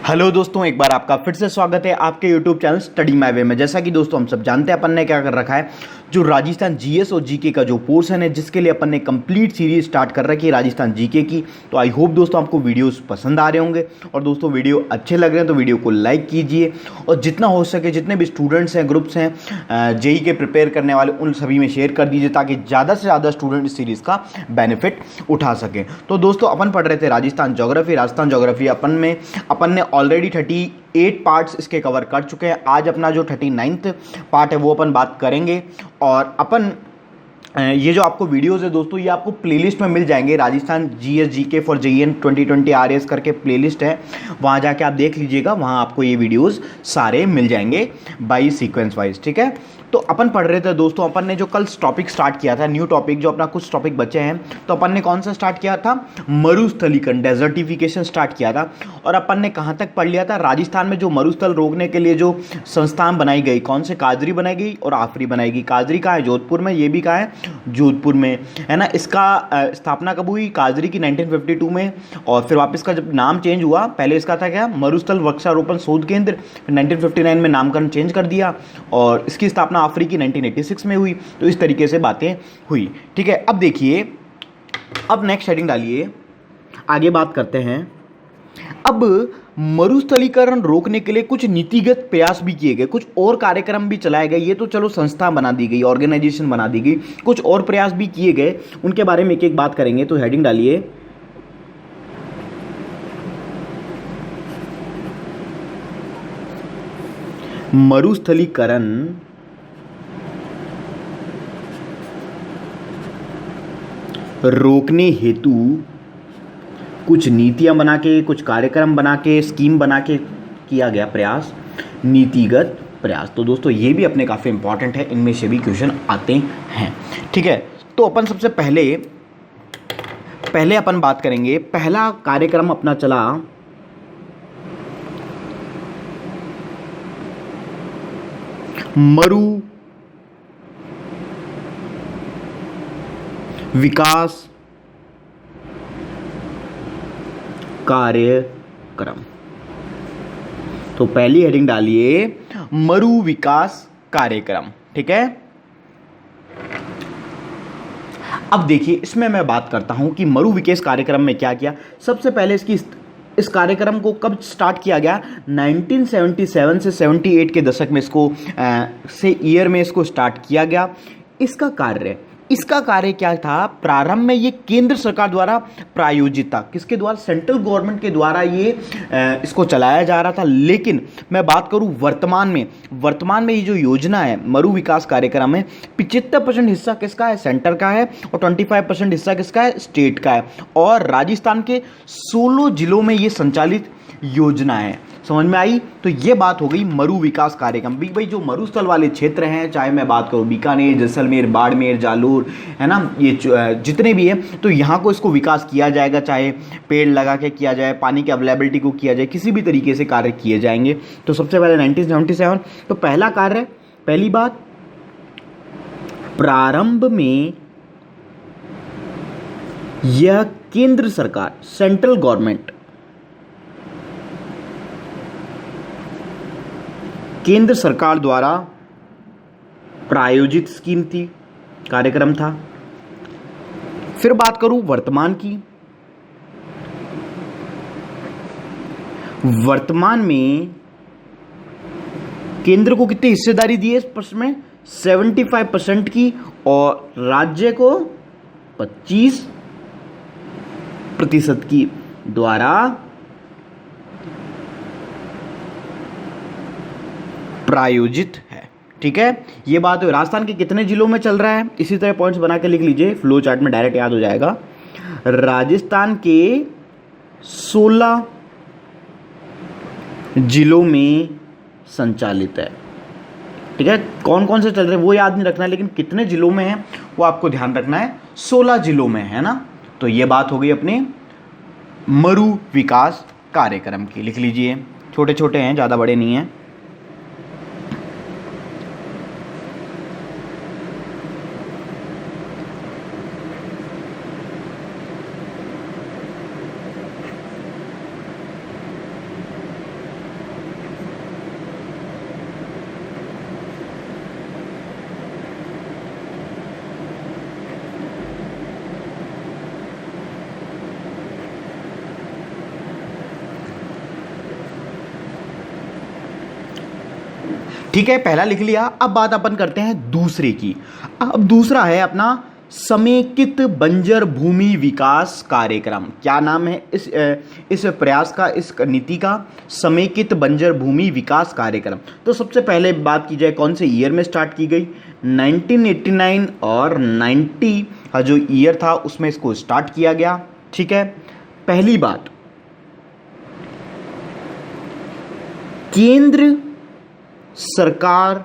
Hello दोस्तों, एक बार आपका फिर से स्वागत है आपके YouTube channel study my way में। जैसा कि दोस्तों हम सब जानते हैं अपन ने क्या कर रखा है, जो राजस्थान जीएस और जीके का जो पोर्शन है जिसके लिए अपन ने कंप्लीट सीरीज स्टार्ट कर रखी है राजस्थान जीके की। तो आई होप दोस्तों आपको वीडियोस पसंद आ रहे होंगे, और दोस्तों वीडियो अच्छे लग रहे हैं तो वीडियो को लाइक कीजिए, और जितना हो सके जितने भी स्टूडेंट्स हैं, ग्रुप्स हैं जेई के प्रिपेयर करने वाले, उन सभी में शेयर कर दीजिए ताकि ज़्यादा से ज़्यादा स्टूडेंट इस सीरीज़ का बेनिफिट उठा सकें। तो दोस्तों अपन पढ़ रहे थे राजस्थान ज्योग्राफी। अपन ने ऑलरेडी 38 पार्ट्स इसके कवर कर चुके हैं। आज अपना जो 39th पार्ट है वो अपन बात करेंगे। और अपन ये जो आपको वीडियोस है दोस्तों, ये आपको प्लेलिस्ट में मिल जाएंगे। Rajasthan GS GK for JEN 2020 RS करके प्लेलिस्ट है, वहाँ जाके आप देख लीजिएगा। वहाँ आपको ये वीडियोस सारे मिल जाएंगे बाई सीक्वेंस वाइज, ठीक है। तो अपन पढ़ रहे थे दोस्तों, अपन ने जो कल टॉपिक स्टार्ट किया था, न्यू टॉपिक, जो अपना कुछ टॉपिक बचे हैं, तो अपन ने कौन सा स्टार्ट किया था? मरुस्थलीकरण, डेजर्टिफिकेशन स्टार्ट किया था। और अपन ने कहाँ तक पढ़ लिया था? राजस्थान में जो मरुस्थल रोकने के लिए जो संस्थान बनाई गई, कौन से? काजरी बनाई गई और आफरी बनाई गई। काजरी कहाँ है? जोधपुर में। ये भी कहाँ है? जोधपुर में, है ना। इसका स्थापना कब हुई? काजरी की 1952 में। और फिर वापस का जब नाम चेंज हुआ, पहले इसका था क्या? मरुस्थल वृक्षारोपण शोध केंद्र, फिर 1959 में नामकरण चेंज कर दिया, और इसकी स्थापना आफरी की 1986 में हुई। तो इस तरीके से बातें हुई, ठीक है। अब देखिए, अब नेक्स्ट हेडिंग डालिए, आगे बात करते हैं। अब मरुस्थलीकरण रोकने के लिए कुछ नीतिगत प्रयास भी किए गए, कुछ और कार्यक्रम भी चलाए गए। ये तो चलो संस्था बना दी गई, ऑर्गेनाइजेशन बना दी गई, कुछ और प्रयास भी किए गए, उनके बारे में एक एक बात करेंगे। तो हेडिंग डालिए, मरुस्थलीकरण रोकने हेतु कुछ नीतियां बना के, कुछ कार्यक्रम बना के, स्कीम बना के किया गया प्रयास, नीतिगत प्रयास। तो दोस्तों ये भी अपने काफ़ी इंपॉर्टेंट है, इनमें से भी क्वेश्चन आते हैं, ठीक है। तो अपन सबसे पहले अपन बात करेंगे, पहला कार्यक्रम अपना चला मरु विकास कार्यक्रम। तो पहली हेडिंग डालिए, मरु विकास कार्यक्रम, ठीक है। अब देखिए, इसमें मैं बात करता हूं कि मरु विकास कार्यक्रम में क्या किया। सबसे पहले इस कार्यक्रम को कब स्टार्ट किया गया? 1977 से 78 के दशक में इसको ईयर में इसको स्टार्ट किया गया। इसका कार्य क्या था? प्रारंभ में ये केंद्र सरकार द्वारा प्रायोजित था। किसके द्वारा? सेंट्रल गवर्नमेंट के द्वारा ये इसको चलाया जा रहा था। लेकिन मैं बात करूं वर्तमान में ये जो योजना है, मरु विकास कार्यक्रम है, 75% हिस्सा किसका है? सेंटर का है, और 25% हिस्सा किसका है? स्टेट का है। और राजस्थान के 16 जिलों में ये संचालित योजना है। समझ में आई? तो ये बात हो गई मरु विकास कार्यक्रम। भाई जो मरुस्थल वाले क्षेत्र हैं, चाहे मैं बात करूं बीकानेर, जैसलमेर, बाड़मेर, जालोर, है ना, ये जितने भी हैं, तो यहाँ को इसको विकास किया जाएगा। चाहे पेड़ लगा के किया जाए, पानी की अवेलेबिलिटी को किया जाए, किसी भी तरीके से कार्य किए जाएंगे। तो सबसे पहले 1977, तो पहला कार्य, पहली बात, प्रारंभ में यह केंद्र सरकार, सेंट्रल गवर्नमेंट, केंद्र सरकार द्वारा प्रायोजित स्कीम थी, कार्यक्रम था। फिर बात करूं वर्तमान की, वर्तमान में केंद्र को कितनी हिस्सेदारी दी है इस प्रश्न में? 75% की, और राज्य को 25% की द्वारा प्रायोजित है, ठीक है। ये बात है। राजस्थान के कितने जिलों में चल रहा है? इसी तरह पॉइंट्स बना के लिख लीजिए, फ्लो चार्ट में डायरेक्ट याद हो जाएगा। राजस्थान के 16 जिलों में संचालित है, ठीक है। कौन कौन से चल रहे हैं वो याद नहीं रखना है, लेकिन कितने जिलों में है वो आपको ध्यान रखना है। 16 जिलों में, है ना। तो ये बात हो गई अपने मरु विकास कार्यक्रम की। लिख लीजिए, छोटे छोटे हैं, ज़्यादा बड़े नहीं हैं। ठीक है, पहला लिख लिया। अब बात अपन करते हैं दूसरे की। अब दूसरा है अपना समेकित बंजर भूमि विकास कार्यक्रम। क्या नाम है इस प्रयास का, इस नीति का? समेकित बंजर भूमि विकास कार्यक्रम। तो सबसे पहले बात की जाए कौन से ईयर में स्टार्ट की गई? 1989 और 90 का जो ईयर था उसमें इसको स्टार्ट किया गया। ठीक है, पहली बात, केंद्र सरकार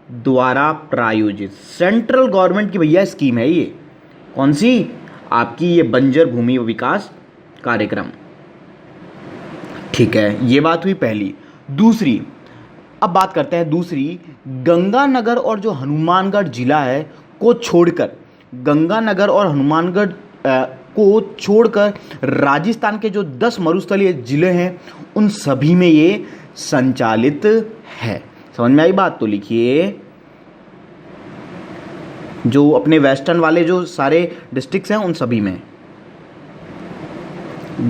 द्वारा प्रायोजित, सेंट्रल गवर्नमेंट की भैया स्कीम है ये। कौन सी? आपकी ये बंजर भूमि विकास कार्यक्रम। ठीक है, ये बात हुई पहली। दूसरी, अब बात करते हैं दूसरी, गंगानगर और जो हनुमानगढ़ जिला है को छोड़कर, गंगानगर और हनुमानगढ़ को छोड़कर राजस्थान के जो 10 मरुस्थलीय जिले हैं उन सभी में ये संचालित है। समझ में आई बात? तो लिखिए, जो अपने वेस्टर्न वाले जो सारे डिस्ट्रिक्ट्स हैं उन सभी में,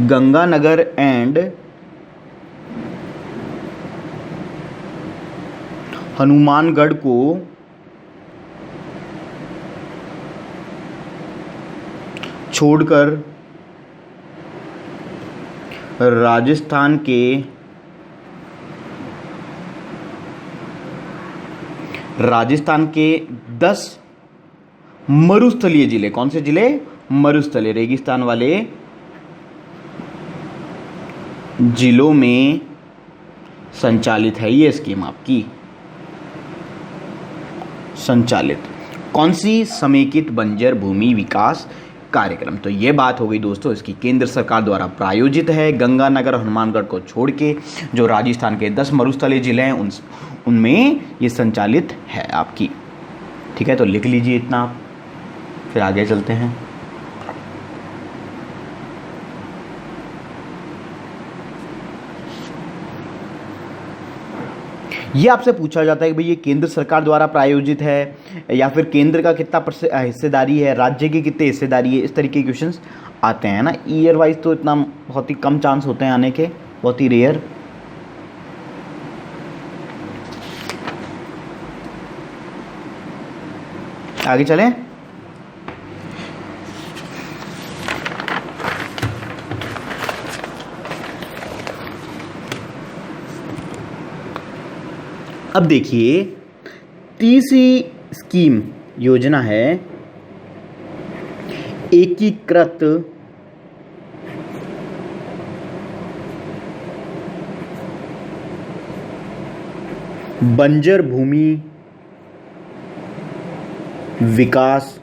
गंगानगर एंड हनुमानगढ़ को छोड़कर राजस्थान के 10 मरुस्थलीय जिले, कौन से जिले? मरुस्थलीय, रेगिस्तान वाले जिलों में संचालित है ये स्कीम आपकी। संचालित कौन सी? समेकित बंजर भूमि विकास कार्यक्रम। तो ये बात हो गई दोस्तों इसकी, केंद्र सरकार द्वारा प्रायोजित है, गंगानगर और हनुमानगढ़ को छोड़ के जो राजस्थान के 10 मरुस्थलीय जिले हैं उनमें ये संचालित है आपकी। ठीक है, तो लिख लीजिए इतना आप, फिर आगे चलते हैं। ये आपसे पूछा जाता है कि भाई ये केंद्र सरकार द्वारा प्रायोजित है या फिर केंद्र का कितना हिस्सेदारी है, राज्य की कितनी हिस्सेदारी है, इस तरीके के क्वेश्चंस आते हैं ना। ईयर वाइज तो इतना बहुत ही कम चांस होते हैं आने के, बहुत ही रेयर। आगे चलें। अब देखिए, तीसरी स्कीम योजना है एकीकृत बंजर भूमि विकास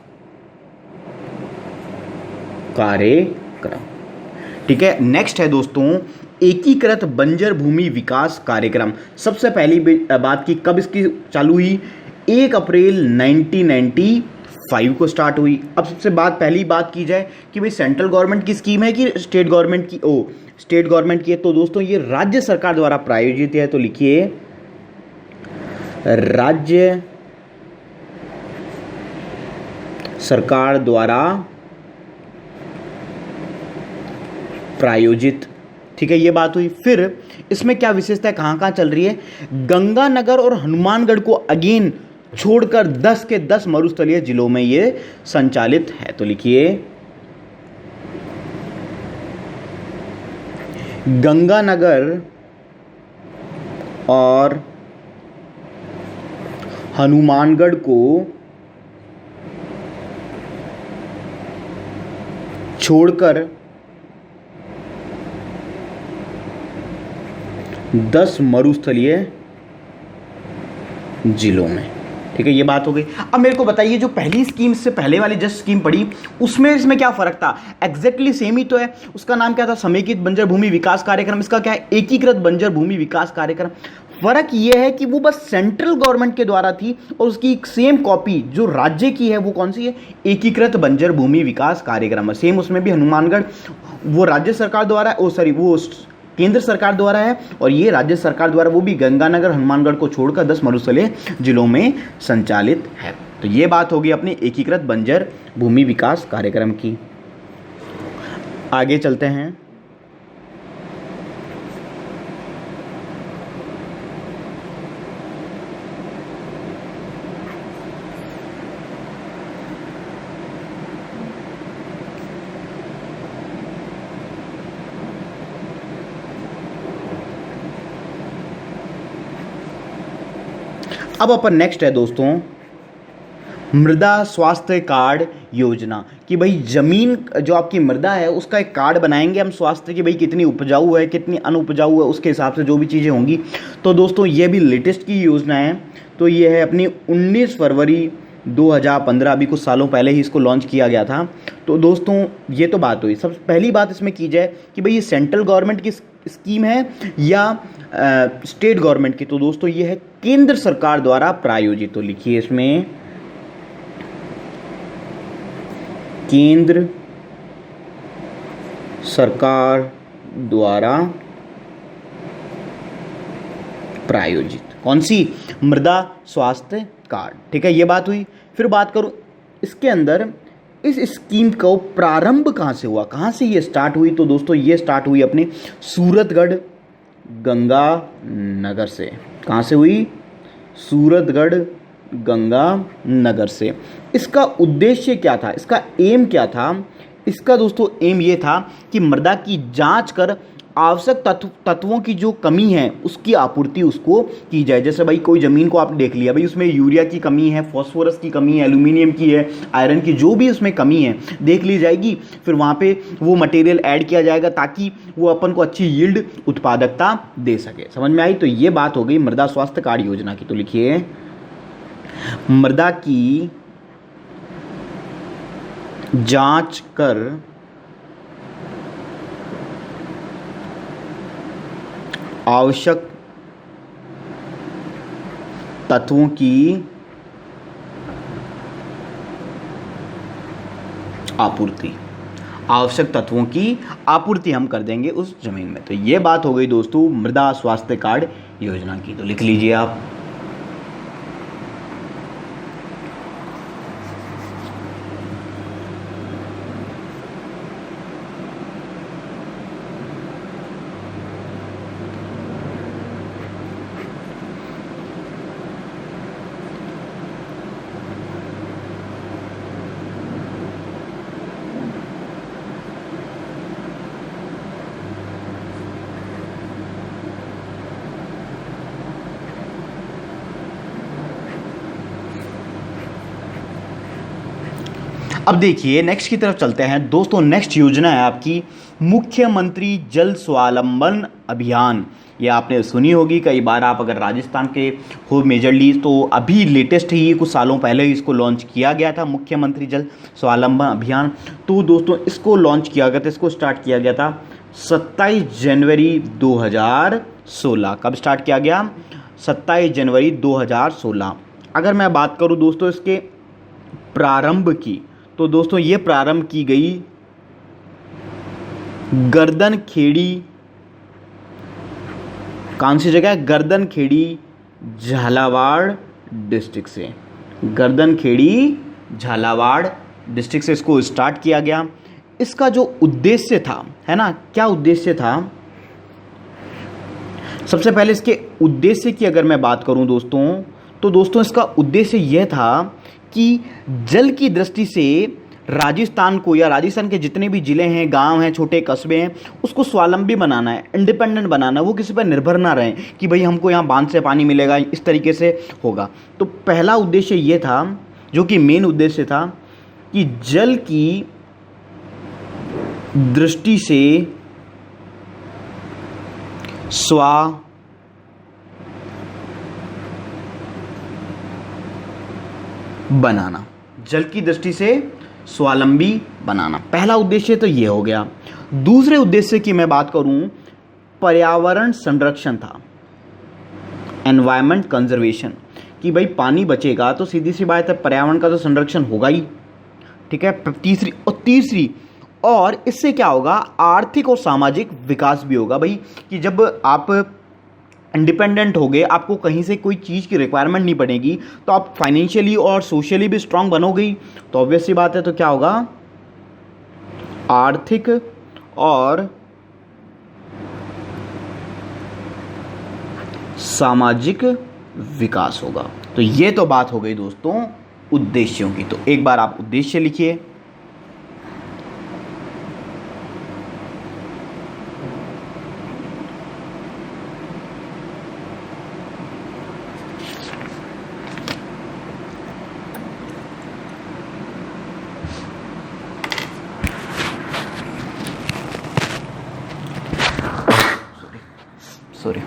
कार्यक्रम। ठीक है, नेक्स्ट है दोस्तों एकीकृत बंजर भूमि विकास कार्यक्रम। सबसे पहली बात की कब इसकी चालू हुई? 1 अप्रैल 1995 को स्टार्ट हुई। अब सबसे पहली बात की जाए कि भाई सेंट्रल गवर्नमेंट की स्कीम है कि स्टेट गवर्नमेंट की? स्टेट गवर्नमेंट की है। तो दोस्तों ये राज्य सरकार द्वारा प्रायोजित है। तो लिखिए राज्य सरकार द्वारा प्रायोजित। ठीक है, ये बात हुई। फिर इसमें क्या विशेषता है, कहां कहां चल रही है? गंगानगर और हनुमानगढ़ को अगेन छोड़कर 10 के 10 मरुस्थलीय जिलों में ये संचालित है। तो लिखिए गंगानगर और हनुमानगढ़ को छोड़कर 10 मरुस्थलीय जिलों में। ठीक है, ये बात हो गई। अब मेरे को बताइए जो पहली स्कीम से पहले वाली जस्ट स्कीम पड़ी उसमें इसमें क्या फर्क था? एग्जैक्टली सेम ही तो है। उसका नाम क्या था? समेकित बंजर भूमि विकास कार्यक्रम। इसका क्या है? एकीकृत बंजर भूमि विकास कार्यक्रम। फर्क यह है कि वो बस सेंट्रल गवर्नमेंट के द्वारा थी और उसकी एक सेम कॉपी जो राज्य की है वो कौन सी है? एकीकृत बंजर भूमि विकास कार्यक्रम। सेम उसमें भी हनुमानगढ़ वो राज्य सरकार द्वारा वो केंद्र सरकार द्वारा है और ये राज्य सरकार द्वारा, वो भी गंगानगर हनुमानगढ़ को छोड़कर 10 मरुस्थलीय जिलों में संचालित है। तो ये बात होगी अपनी एकीकृत बंजर भूमि विकास कार्यक्रम की। आगे चलते हैं। अब अपन नेक्स्ट है दोस्तों मृदा स्वास्थ्य कार्ड योजना, कि भाई ज़मीन जो आपकी मृदा है उसका एक कार्ड बनाएंगे हम स्वास्थ्य की, भाई कितनी उपजाऊ है कितनी अनुपजाऊ है, उसके हिसाब से जो भी चीज़ें होंगी। तो दोस्तों ये भी लेटेस्ट की योजना है। तो ये है अपनी 19 फरवरी 2015, अभी कुछ सालों पहले ही इसको लॉन्च किया गया था। तो दोस्तों ये तो बात हुई। सबसे पहली बात इसमें की जाए कि भाई ये सेंट्रल गवर्नमेंट की स्कीम है या स्टेट गवर्नमेंट की। तो दोस्तों ये है केंद्र सरकार द्वारा प्रायोजित। तो लिखिए इसमें केंद्र सरकार द्वारा प्रायोजित कौन सी, मृदा स्वास्थ्य कार्ड। ठीक है, ये बात हुई। फिर बात करूं इसके अंदर इस स्कीम को प्रारंभ कहां से हुआ, कहां से ये स्टार्ट हुई। तो दोस्तों ये स्टार्ट हुई अपने सूरतगढ़ गंगा नगर से। कहां से हुई, सूरतगढ़ गंगा नगर से। इसका उद्देश्य क्या था, इसका एम क्या था। इसका दोस्तों एम ये था कि मृदा की जांच कर आवश्यक तत्वों की जो कमी है उसकी आपूर्ति उसको की जाए। जैसे भाई कोई ज़मीन को आप देख लिया, भाई उसमें यूरिया की कमी है, फास्फोरस की कमी है, एल्यूमिनियम की है, आयरन की, जो भी उसमें कमी है देख ली जाएगी। फिर वहाँ पे वो मटेरियल ऐड किया जाएगा ताकि वो अपन को अच्छी यील्ड उत्पादकता दे सके। समझ में आई। तो ये बात हो गई मृदा स्वास्थ्य कार्ड योजना की। तो लिखिए मृदा की जांच कर आवश्यक तत्वों की आपूर्ति, आवश्यक तत्वों की आपूर्ति हम कर देंगे उस जमीन में। तो ये बात हो गई दोस्तों मृदा स्वास्थ्य कार्ड योजना की। तो लिख लीजिए आप। अब देखिए नेक्स्ट की तरफ चलते हैं दोस्तों। नेक्स्ट योजना है आपकी मुख्यमंत्री जल स्वावलंबन अभियान। ये आपने सुनी होगी कई बार, आप अगर राजस्थान के हो मेजरली। तो अभी लेटेस्ट ही कुछ सालों पहले ही इसको लॉन्च किया गया था, मुख्यमंत्री जल स्वावलंबन अभियान। तो दोस्तों इसको लॉन्च किया गया था, इसको स्टार्ट किया गया था 27 जनवरी 2016। कब स्टार्ट किया गया, 27 जनवरी 2016। अगर मैं बात करूं दोस्तों इसके प्रारंभ की, तो दोस्तों ये प्रारंभ की गई गर्दन खेड़ी, कौन सी जगह है, गर्दन खेड़ी झालावाड़ डिस्ट्रिक्ट से। गर्दन खेड़ी झालावाड़ डिस्ट्रिक्ट से इसको स्टार्ट किया गया। इसका जो उद्देश्य था, है ना, क्या उद्देश्य था। सबसे पहले इसके उद्देश्य की अगर मैं बात करूं दोस्तों, तो दोस्तों इसका उद्देश्य यह था कि जल की दृष्टि से राजस्थान को या राजस्थान के जितने भी ज़िले हैं, गांव हैं, छोटे कस्बे हैं, उसको स्वावलंबी बनाना है, इंडिपेंडेंट बनाना है। वो किसी पर निर्भर ना रहें कि भाई हमको यहाँ बांध से पानी मिलेगा, इस तरीके से होगा। तो पहला उद्देश्य ये था, जो कि मेन उद्देश्य था, कि जल की दृष्टि से बनाना, जल की दृष्टि से स्वावलंबी बनाना। पहला उद्देश्य तो ये हो गया। दूसरे उद्देश्य की मैं बात करूं, पर्यावरण संरक्षण था, एनवायरमेंट कंजर्वेशन, कि भाई पानी बचेगा तो सीधी सी बात है पर्यावरण का तो संरक्षण होगा ही। ठीक है। तीसरी और इससे क्या होगा, आर्थिक और सामाजिक विकास भी होगा। भाई कि जब आप इंडिपेंडेंट हो गए, आपको कहीं से कोई चीज़ की रिक्वायरमेंट नहीं पड़ेगी, तो आप फाइनेंशियली और सोशली भी स्ट्रांग बनोगे। तो ऑब्वियस सी बात है, तो क्या होगा, आर्थिक और सामाजिक विकास होगा। तो ये तो बात हो गई दोस्तों उद्देश्यों की। तो एक बार आप उद्देश्य लिखिए। सॉरी,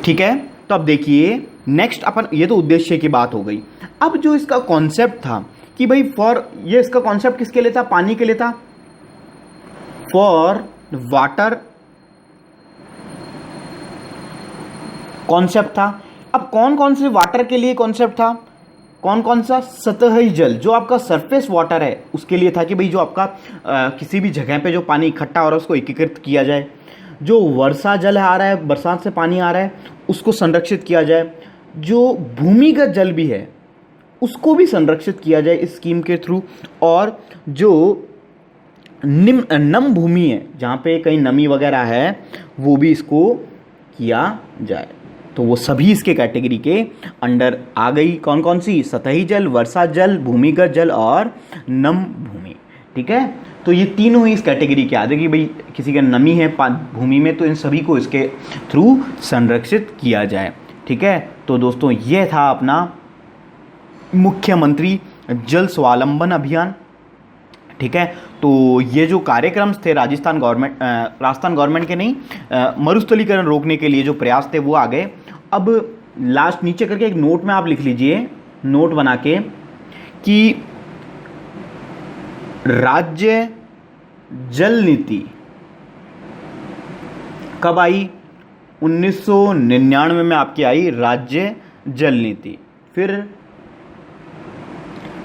ठीक है। तो अब देखिए नेक्स्ट अपन, ये तो उद्देश्य की बात हो गई। अब जो इसका कॉन्सेप्ट था कि भाई फॉर, ये इसका कॉन्सेप्ट किसके लिए था? पानी के लिए था, फॉर वाटर कॉन्सेप्ट था। अब कौन कौन से वाटर के लिए कॉन्सेप्ट था? कौन कौन सा? सतही जल, जो आपका सरफेस वाटर है उसके लिए था कि भाई जो आपका किसी भी जगह पे जो पानी इकट्ठा हो रहा है उसको एकीकृत किया जाए। जो वर्षा जल आ रहा है, बरसात से पानी आ रहा है, उसको संरक्षित किया जाए। जो भूमिगत जल भी है उसको भी संरक्षित किया जाए इस स्कीम के थ्रू। और जो नम भूमि है, जहाँ पे कहीं नमी वगैरह है, वो भी इसको किया जाए। तो वो सभी इसके कैटेगरी के अंडर आ गई। कौन कौन सी? सतही जल, वर्षा जल, भूमिगत जल और नम भूमि। ठीक है, तो ये तीनों ही इस कैटेगरी के आते कि भाई किसी का नमी है भूमि में, तो इन सभी को इसके थ्रू संरक्षित किया जाए। ठीक है, तो दोस्तों ये था अपना मुख्यमंत्री जल स्वावलंबन अभियान। ठीक है, तो ये जो कार्यक्रम थे राजस्थान गवर्नमेंट के नहीं, मरुस्थलीकरण रोकने के लिए जो प्रयास थे वो आ गए। अब लास्ट नीचे करके एक नोट में आप लिख लीजिए, नोट बना के, कि राज्य जल नीति कब आई? 1999 में आपकी आई राज्य जल नीति। फिर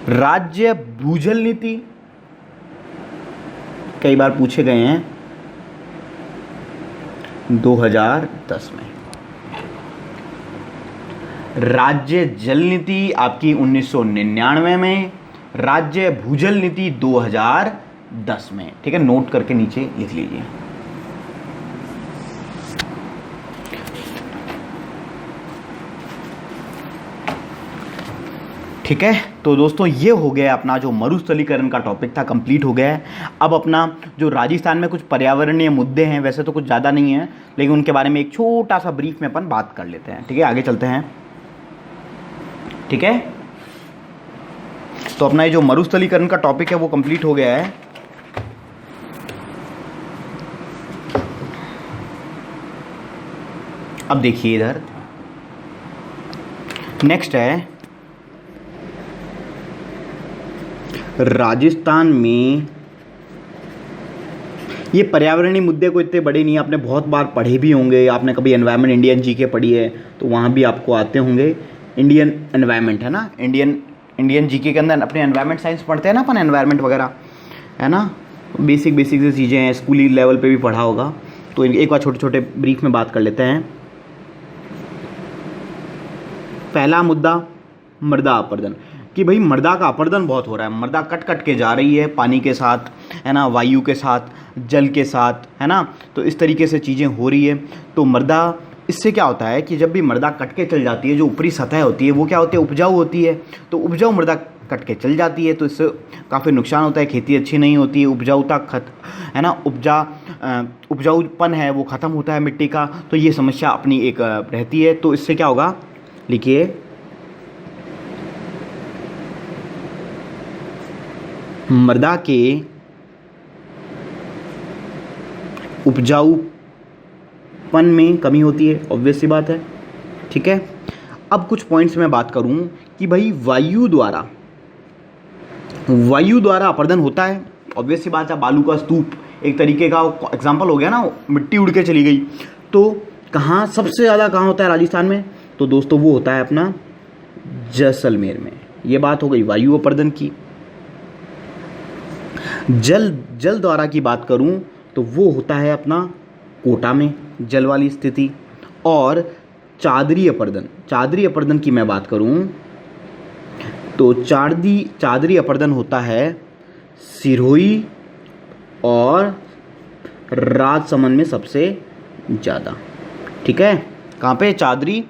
राज्य भूजल नीति कई बार पूछे गए हैं, 2010 में। राज्य जल नीति आपकी 1999 में, राज्य भूजल नीति 2010 में। ठीक है, नोट करके नीचे लिख लीजिए। ठीक है, तो दोस्तों ये हो गया अपना जो मरुस्थलीकरण का टॉपिक था, कंप्लीट हो गया है। अब अपना जो राजस्थान में कुछ पर्यावरणीय मुद्दे हैं, वैसे तो कुछ ज़्यादा नहीं है, लेकिन उनके बारे में एक छोटा सा ब्रीफ में अपन बात कर लेते हैं। ठीक है, आगे चलते हैं। ठीक है, तो अपना ये जो मरुस्थलीकरण का टॉपिक है वो कंप्लीट हो गया है। अब देखिए इधर नेक्स्ट है, राजस्थान में ये पर्यावरणीय मुद्दे को इतने बड़े नहीं, आपने बहुत बार पढ़े भी होंगे। आपने कभी एनवायरनमेंट इंडियन जीके पढ़ी है तो वहाँ भी आपको आते होंगे। इंडियन एनवायरनमेंट है ना, इंडियन जीके के अंदर अपने एनवायरनमेंट साइंस पढ़ते हैं ना अपन, एनवायरनमेंट वगैरह है ना, बेसिक से चीज़ें हैं, स्कूली लेवल पे भी पढ़ा होगा। तो एक बार छोटे छोटे ब्रीफ में बात कर लेते हैं। पहला मुद्दा मृदा अपरदन, कि भाई मृदा का अपरदन बहुत हो रहा है, मृदा कट कट के जा रही है पानी के साथ, है ना, वायु के साथ, जल के साथ, है ना। तो इस तरीके से चीज़ें हो रही है। तो मृदा, इससे क्या होता है कि जब भी मृदा कट के चल जाती है, जो ऊपरी सतह होती है वो क्या होती है? उपजाऊ होती है। तो उपजाऊ मृदा कट के चल जाती है तो इससे काफ़ी नुकसान होता है, खेती अच्छी नहीं होती है, उपजाऊता है ना, उपजाऊपन है वो ख़त्म होता है मिट्टी का। तो ये समस्या अपनी एक रहती है। तो इससे क्या होगा, लिखिए, मृदा के उपजाऊपन में कमी होती है, ऑब्वियस सी बात है। ठीक है, अब कुछ पॉइंट्स में बात करूं कि भाई वायु द्वारा अपरदन होता है, ऑब्वियस सी बात है। बालू का स्तूप एक तरीके का एग्जांपल हो गया ना, मिट्टी उड़ के चली गई। तो कहाँ सबसे ज़्यादा कहाँ होता है राजस्थान में? तो दोस्तों वो होता है अपना जैसलमेर में। ये बात हो गई वायु अपरदन की। जल द्वारा की बात करूं तो वो होता है अपना कोटा में जल वाली स्थिति। और चादरी अपरदन की मैं बात करूं तो चादरी अपरदन होता है सिरोही और राजसमंद में सबसे ज़्यादा। ठीक है, कहाँ पे? चादरी।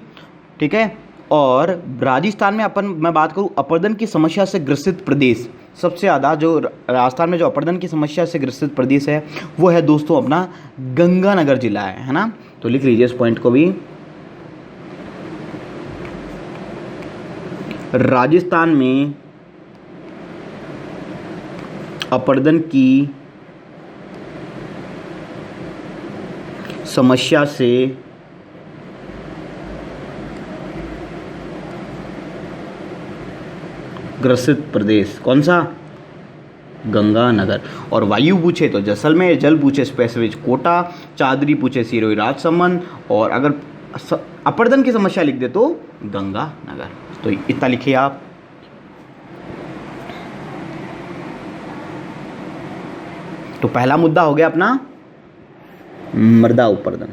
ठीक है, और राजस्थान में मैं बात करूं अपरदन की समस्या से ग्रसित प्रदेश, सबसे ज़्यादा जो राजस्थान में जो अपरदन की समस्या से ग्रसित प्रदेश है वो है दोस्तों अपना गंगानगर जिला है ना। तो लिख लीजिए इस पॉइंट को भी। राजस्थान में अपरदन की समस्या से ग्रसित प्रदेश कौन सा? गंगानगर। और वायु पूछे तो जैसलमेर, जल पूछे स्पेसिफिक कोटा, चादरी पूछे सिरोही राजसमंद, और अगर अपरदन की समस्या लिख दे तो गंगानगर। तो इतना लिखिए आप। तो पहला मुद्दा हो गया अपना मृदा अपरदन।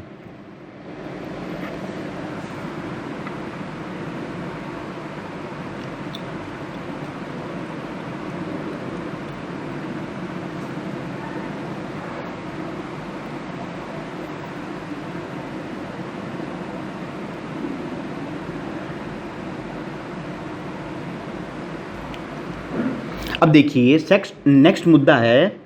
अब देखिए नेक्स्ट मुद्दा है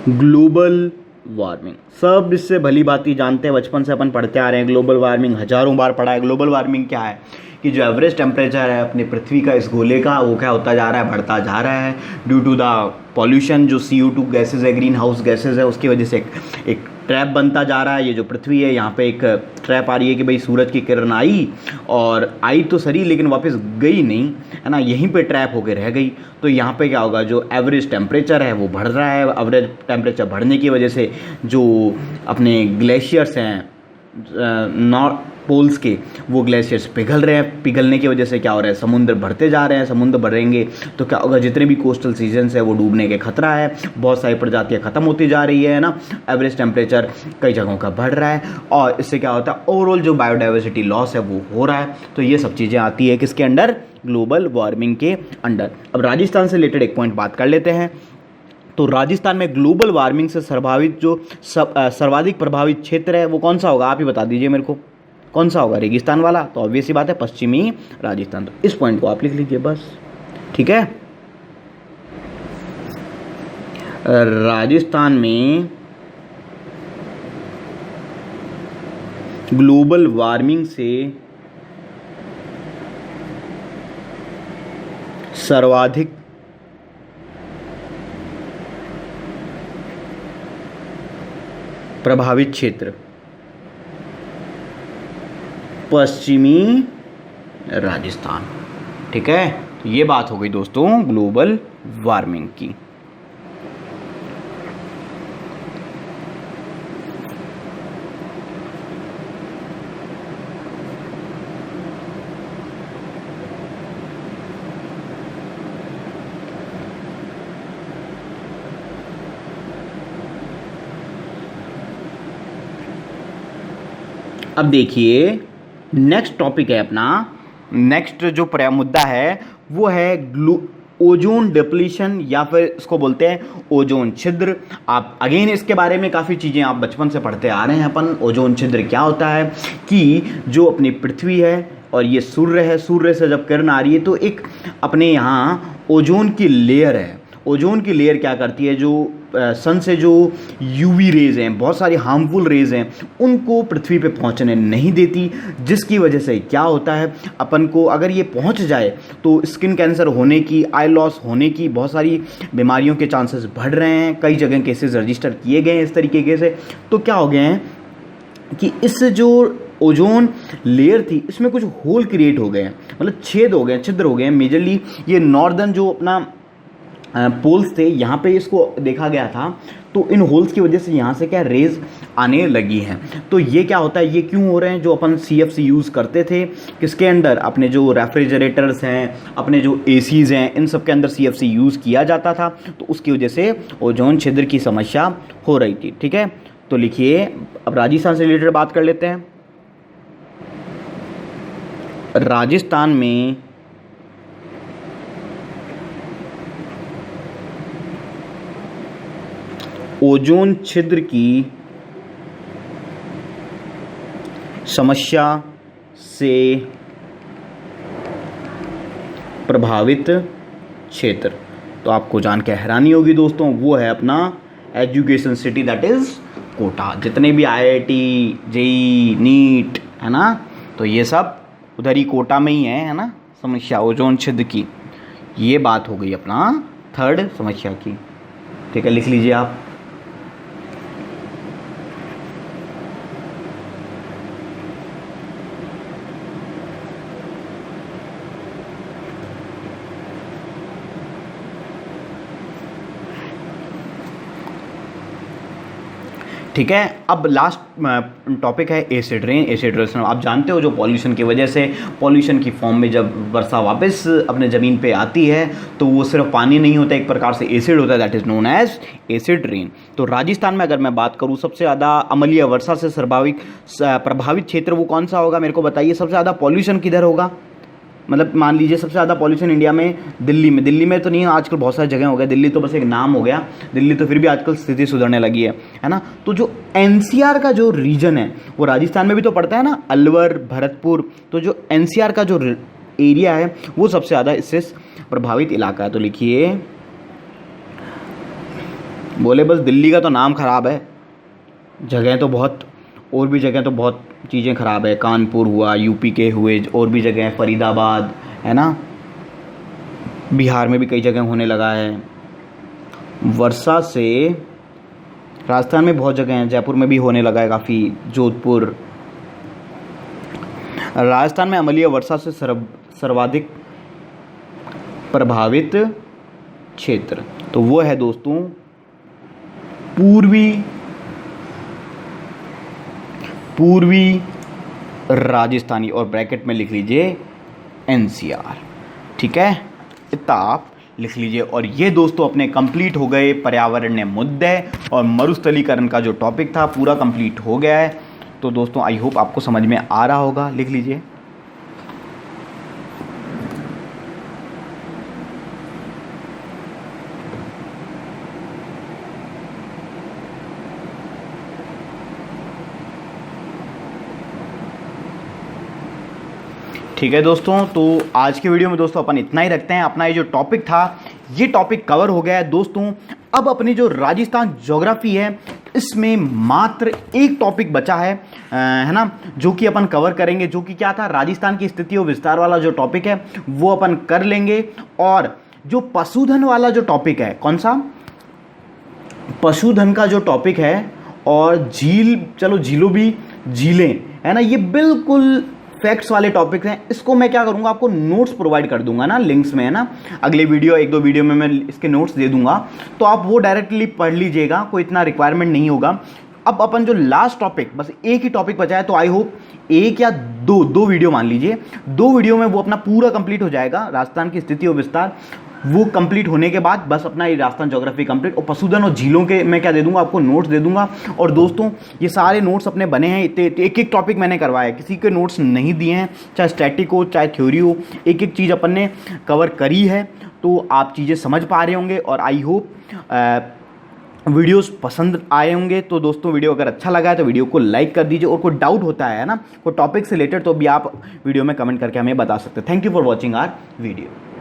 ग्लोबल वार्मिंग। सब इससे भली भांति जानते हैं, बचपन से अपन पढ़ते आ रहे हैं। ग्लोबल वार्मिंग हजारों बार पढ़ा है। ग्लोबल वार्मिंग क्या है कि जो एवरेज टेम्परेचर है अपनी पृथ्वी का, इस गोले का, वो क्या होता जा रहा है, बढ़ता जा रहा है ड्यू टू द पॉल्यूशन। जो CO2 गैसेज है, ग्रीन हाउस गैसेज है, उसकी वजह से एक ट्रैप बनता जा रहा है। ये जो पृथ्वी है यहाँ पे एक ट्रैप आ रही है कि भाई सूरज की किरण आई और आई तो सही लेकिन वापस गई नहीं, है ना, यहीं पे ट्रैप होकर रह गई। तो यहाँ पे क्या होगा, जो एवरेज टेम्परेचर है वो बढ़ रहा है। एवरेज टेम्परेचर बढ़ने की वजह से जो अपने ग्लेशियर्स हैं नॉर्थ पोल्स के, वो ग्लेशियर्स पिघल रहे हैं। पिघलने की वजह से क्या हो रहा है, समुद्र बढ़ते जा रहे हैं। समुद्र बढ़ेंगे तो क्या होगा, जितने भी कोस्टल सीजन्स है वो डूबने के खतरा है। बहुत सारी प्रजातियां खत्म होती जा रही है ना। एवरेज टेम्परेचर कई जगहों का बढ़ रहा है और इससे क्या होता है, ओवरऑल जो बायोडाइवर्सिटी लॉस है वो हो रहा है। तो ये सब चीज़ें आती है किसके अंडर, ग्लोबल वार्मिंग के अंडर। अब राजस्थान से रिलेटेड एक पॉइंट बात कर लेते हैं। तो राजस्थान में ग्लोबल वार्मिंग से प्रभावित जो सर्वाधिक प्रभावित क्षेत्र है वो कौन सा होगा, आप ही बता दीजिए मेरे को, कौन सा होगा? रेगिस्तान वाला? तो ऑब्वियस सी बात है पश्चिमी राजस्थान। तो इस पॉइंट को आप लिख लीजिए बस, ठीक है। राजस्थान में ग्लोबल वार्मिंग से सर्वाधिक प्रभावित क्षेत्र पश्चिमी राजस्थान, ठीक है। तो ये बात हो गई दोस्तों ग्लोबल वार्मिंग की। अब देखिए नेक्स्ट टॉपिक है अपना, नेक्स्ट जो मुद्दा है वो है ओजोन डिप्लीशन या फिर इसको बोलते हैं ओजोन छिद्र। आप अगेन इसके बारे में काफ़ी चीज़ें आप बचपन से पढ़ते आ रहे हैं अपन। ओजोन छिद्र क्या होता है कि जो अपनी पृथ्वी है और ये सूर्य है, सूर्य से जब किरण आ रही है तो एक अपने यहाँ ओजोन की लेयर है। ओजोन की लेयर क्या करती है, जो सन से जो यूवी रेज हैं, बहुत सारी हार्मफुल रेज हैं, उनको पृथ्वी पे पहुंचने नहीं देती, जिसकी वजह से क्या होता है अपन को, अगर ये पहुंच जाए तो स्किन कैंसर होने की, आई लॉस होने की, बहुत सारी बीमारियों के चांसेस बढ़ रहे हैं। कई जगह केसेस रजिस्टर किए गए हैं इस तरीके से। तो क्या हो गए हैं कि इस जो ओजोन लेयर थी इसमें कुछ होल क्रिएट हो गए हैं, मतलब छेद हो गए, छिद्र हो गए हैं। मेजरली ये नॉर्दर्न जो अपना पोल्स थे यहाँ पे इसको देखा गया था, तो इन होल्स की वजह से यहाँ से क्या रेज आने लगी हैं। तो ये क्या होता है, ये क्यों हो रहे हैं, जो अपन CFC यूज़ करते थे किसके अंदर, अपने जो रेफ्रिजरेटर्स हैं, अपने जो ACs हैं, इन सब के अंदर CFC यूज़ किया जाता था, तो उसकी वजह से ओजोन छिद्र की समस्या हो रही थी, ठीक है। तो लिखिए, अब राजस्थान से रिलेटेड बात कर लेते हैं। राजस्थान में ओजोन छिद्र की समस्या से प्रभावित क्षेत्र, तो आपको जान के हैरानी होगी दोस्तों, वो है अपना education city, that is Kota. जितने भी IIT, JEE, नीट है ना, तो ये सब उधर ही कोटा में ही है ना, समस्या ओजोन छिद्र की। ये बात हो गई अपना थर्ड समस्या की। ठीक है, लिख लीजिए आप। ठीक है, अब लास्ट टॉपिक है एसिड रेन। एसिड रेन आप जानते हो, जो पॉल्यूशन की वजह से, पॉल्यूशन की फॉर्म में जब वर्षा वापस अपने ज़मीन पे आती है तो वो सिर्फ पानी नहीं होता, एक प्रकार से एसिड होता है, that is known as acid rain. तो राजस्थान में अगर मैं बात करूँ, सबसे ज़्यादा अम्लीय वर्षा से प्रभावित क्षेत्र वो कौन सा होगा, मेरे को बताइए। सबसे ज़्यादा पॉल्यूशन किधर होगा, मतलब मान लीजिए सबसे ज़्यादा पॉल्यूशन इंडिया में दिल्ली में तो नहीं है, आजकल बहुत सारी जगह हो गया, दिल्ली तो बस एक नाम हो गया, दिल्ली तो फिर भी आजकल स्थिति सुधरने लगी है ना। तो जो एनसीआर का जो रीजन है वो राजस्थान में भी तो पड़ता है ना, अलवर, भरतपुर, तो जो एनसीआर का जो एरिया है वो सबसे ज़्यादा इससे प्रभावित इलाका है। तो लिखिए, बोले बस दिल्ली का तो नाम खराब है, जगह तो बहुत, और भी जगह तो बहुत चीज़ें ख़राब है, कानपुर हुआ, यूपी के हुए, और भी जगह है, फरीदाबाद है ना, बिहार में भी कई जगह होने लगा है। वर्षा से राजस्थान में बहुत जगह हैं, जयपुर में भी होने लगा है काफ़ी, जोधपुर। राजस्थान में अम्लीय वर्षा से सर्वाधिक प्रभावित क्षेत्र तो वो है दोस्तों पूर्वी राजस्थानी, और ब्रैकेट में लिख लीजिए एनसीआर। ठीक है, इतना आप लिख लीजिए। और ये दोस्तों अपने कंप्लीट हो गए पर्यावरणीय मुद्दे और मरुस्थलीकरण का जो टॉपिक था पूरा कंप्लीट हो गया है। तो दोस्तों आई होप आपको समझ में आ रहा होगा, लिख लीजिए। ठीक है दोस्तों, तो आज के वीडियो में दोस्तों अपन इतना ही रखते हैं। अपना ये जो टॉपिक था ये टॉपिक कवर हो गया है दोस्तों। अब अपनी जो राजस्थान ज्योग्राफी है इसमें मात्र एक टॉपिक बचा है ना, जो कि अपन कवर करेंगे, जो कि क्या था, राजस्थान की स्थिति और विस्तार वाला जो टॉपिक है वो अपन कर लेंगे। और जो पशुधन वाला जो टॉपिक है, कौन सा, पशुधन का जो टॉपिक है, और झीलें है ना, ये बिल्कुल फैक्ट्स वाले टॉपिक हैं। इसको मैं क्या करूंगा, आपको नोट्स प्रोवाइड कर दूंगा ना, लिंक्स में है ना, अगले वीडियो, एक दो वीडियो में मैं इसके नोट्स दे दूंगा, तो आप वो डायरेक्टली पढ़ लीजिएगा, कोई इतना रिक्वायरमेंट नहीं होगा। अब अपन जो लास्ट टॉपिक, बस एक ही टॉपिक बचा है, तो आई होप एक या दो वीडियो मान लीजिए, 2 वीडियो में वो अपना पूरा कंप्लीट हो जाएगा। राजस्थान की स्थिति और विस्तार वो कंप्लीट होने के बाद बस अपना ये राजस्थान ज्योग्राफी कंप्लीट, और पशुधन और झीलों के मैं क्या दे दूंगा, आपको नोट्स दे दूंगा। और दोस्तों ये सारे नोट्स अपने बने हैं, एक एक टॉपिक मैंने करवाया है, किसी के नोट्स नहीं दिए हैं, चाहे स्टैटिक हो चाहे थ्योरी हो, एक एक चीज़ अपन ने कवर करी है। तो आप चीज़ें समझ पा रहे होंगे और आई होप वीडियोस पसंद आए होंगे। तो दोस्तों वीडियो अगर अच्छा लगा है तो वीडियो को लाइक कर दीजिए, और कोई डाउट होता है ना कोई टॉपिक से रिलेटेड तो भी आप वीडियो में कमेंट करके हमें बता सकते हैं। Thank you for watching our video.